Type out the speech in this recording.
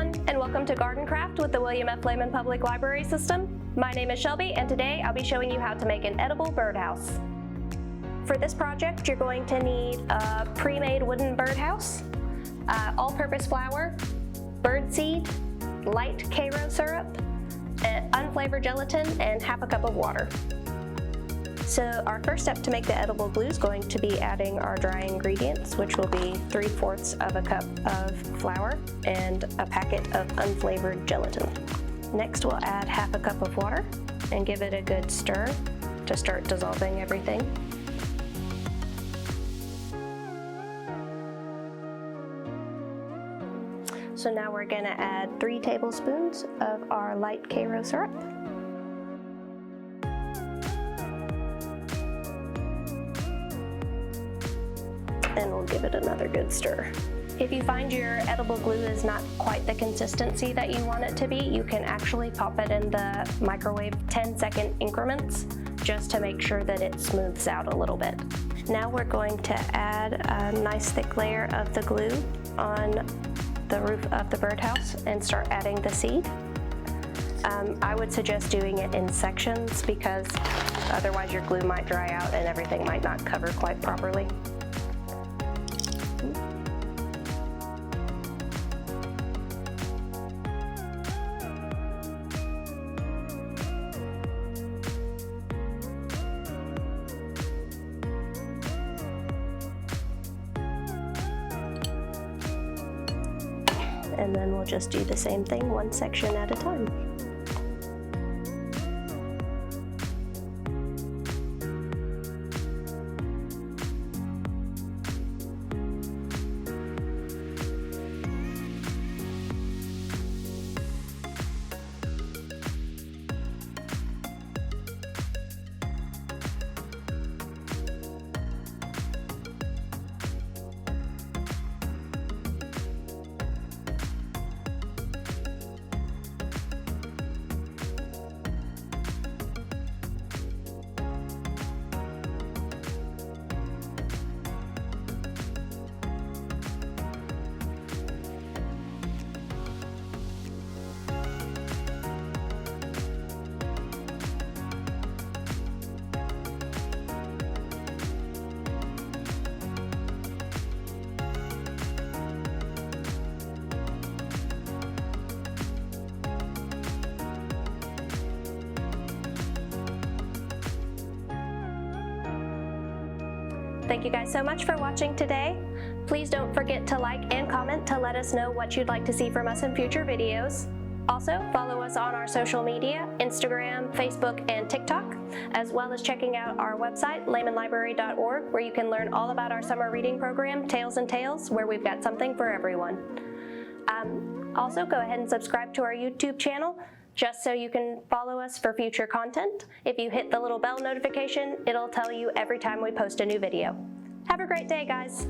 everyone, and welcome to Garden Craft with the William F. Lehman Public Library System. My name is Shelby, and today I'll be showing you how to make an edible birdhouse. For this project, you're going to need a pre-made wooden birdhouse, all-purpose flour, birdseed, light Karo syrup, unflavored gelatin, and half a cup of water. So our first step to make the edible glue is going to be adding our dry ingredients, which will be 3/4 of a cup of flour and a packet of unflavored gelatin. Next, we'll add half a cup of water and give it a good stir to start dissolving everything. So now we're going to add 3 tablespoons of our light Karo syrup. And we'll give it another good stir. If you find your edible glue is not quite the consistency that you want it to be, you can actually pop it in the microwave 10-second increments just to make sure that it smooths out a little bit. Now we're going to add a nice thick layer of the glue on the roof of the birdhouse and start adding the seed. I would suggest doing it in sections because otherwise your glue might dry out and everything might not cover quite properly. And then we'll just do the same thing, one section at a time. Thank you guys so much for watching today. Please don't forget to like and comment to let us know what you'd like to see from us in future videos. Also, follow us on our social media, Instagram, Facebook, and TikTok, as well as checking out our website, lehmanlibrary.org, where you can learn all about our summer reading program, Tales and Tales, where we've got something for everyone. Also, go ahead and subscribe to our YouTube channel, just so you can follow us for future content. If you hit the little bell notification, it'll tell you every time we post a new video. Have a great day, guys.